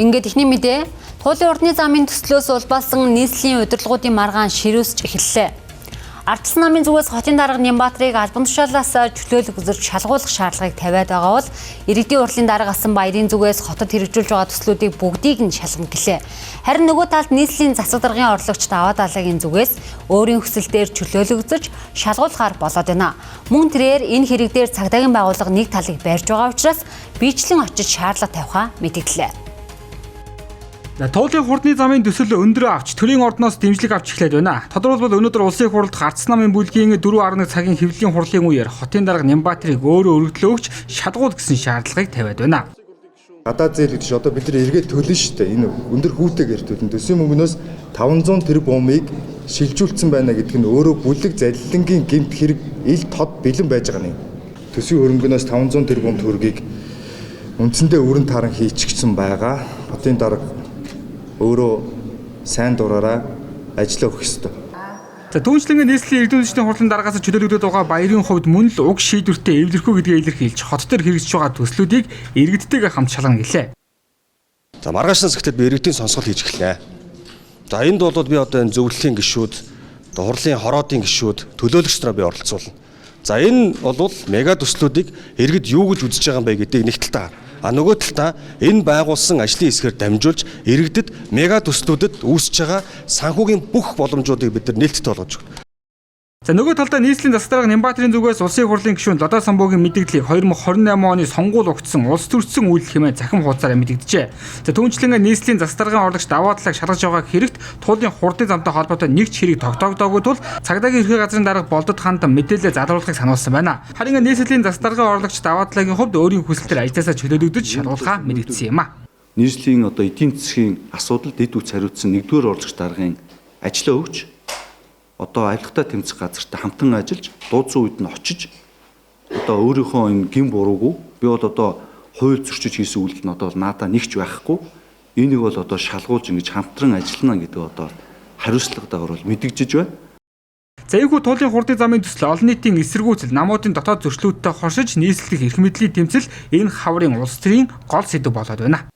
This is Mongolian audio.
Ингээд ихний мэдээ туулын урдны замын төслөөс улбаасан нийслэлийн удирдлагуудын маргаан ширүүсж эхэллээ. Ардчилсан намын зүгээс хотын дарга Нямбатарыг албан тушаалаас чөлөөлөх үзэж шалгуулах шаардлагыг тавиад байгаа бол иргэдийн урлагийн дарга асан баярын зүгээс хотод хэрэгжүүлж байгаа төслүүдийг бүгдийг нь шалгана гэлээ. Харин нөгөө талд нийслэлийн засаг даргын орлогч Даваа Далайгийн зүгээс өөрийн хүсэлтээр чөлөөлөх үзэж шалгуулахаар болоод байна. Мөн тэрээр энэ хэрэг дээр цагдаагийн байгууллага нэг талыг барьж байгаа учраас биечлэн очиж шаардлага тавихаа мэдгдлээ. Туулын хурдны замын төсөл өндөр авч төрийн ордноос дэмжлэг авч эхлээд байна. Тодорхойлбол өнөөдөр улсын хуралд Ардчилсан намын бүлгийн 4.1 цагийн хэвлэлийн хурлын үеэр хотын дарга Нямбатарыг өөрөө өргөдлөө өгч шалгуул гэсэн шаардлагыг тавиад байна. Гадаад зээл гэж одоо бид нар эргээд төлнө шүү дээ. Энэ өндөр хүүтэйгээр төлнө. Төсвийн мөнгнөөс 500 тэрбумыг шилжүүлсэн байна гэдэг нь өөрөө бүлэг залилангийн гэмт хэрэг ил тод бэлэн байж байгаа юм. Төсвийн хөрөнгөнөөс 500 тэрбум төгрөгийг үндсэндээ өрн таран хийчихсэн байгаа. Хотын дарга өөрөө сайн дураараа ажиллаа өгөх ёстой. Түүнчлэн нийслэлийн эрдэнэ хүчний хурлын даргаас чөлөөлөгдөд байгаа баярын хувьд мөн л уг шийдвэртэй эвлэрхүү гэдгийг илэрхийлж хот төр хэрэгжиж байгаа төслүүдийг иргэдтэйгээ хамт шалгана гэлээ. За маргаашнаас эхлээд би иргэдийн сонсгол хийж эхэлнэ. За энд бол би одоо энэ зөвлөлийн гишүүд, хурлын хороодын гишүүд, төлөөлөгч нараа би оролцуулна. За энэ бол мега төслүүдийг иргэд юу гэж үзэж байгаа юм бэ гэдгийг нэг талдаа нөгөө талдаа энэ байгуулсан ажлын хэсгээр дамжуулж иргэдэд мега төслүүдэд үүсэж байгаа санхүүгийн бүх боломжуудыг бид нар нээлттэй болгож өгнө. За нөгөө талдаа нийслэлийн засаг дарга Нямбатарын зүгээс улсын хурлын гишүүн Лодо Самбуугийн мэдээллийг 2028 оны сонгуул өгдсөн улс төрсөн үйлдэл хэмээн захим хуудасаар мэдэгджээ. За түүнчлэн нийслэлийн засаг даргын орлогч Даваа Далайг шалгаж байгаа хэрэгт туулын хурдны замтай холбоотой нэг ч хэрэг тогтоогдоогүй тул цагдаагийн ерхий газрын дарга Болдод хаанд мэдээлэл залруулахыг сануулсан байна. Харин нийслэлийн засаг даргын орлогч Даваа Далайгийн хувьд өөрийн хүсэлтээр ажлаасаа чөлөөлөгдөж шалгуулахаа мэдэгдсэн юм а. Нийслэлийн одоо эдийн засгийн асуудалд дэд үз хариуцсан нэгдүгээр орлогч даргын ажлаа өгч одоо авилгатай тэмцэх газартай хамтан ажиллаж дууцсан үед нь очиж одоо өөрийнхөө энэ гин буруугүй би бол одоо хууль зөрчиж хийсэн үйлдэл нь одоо наадаа нэгч байхгүй энийг бол одоо шалгуулж ингэж хамтран ажиллана гэдэг одоо хариуцлагатайгаар бол мэдэгжиж байна. За энэхүү туулын хурдны замын төсөл олон нийтийн эсэргүүцэл намуудын дотоод зөрчлүүдтэй хоршиж нийслэлдэх эрх мэдлийн тэмцэл энэ хаврын улс төрийн гол сэдэв болоод байна.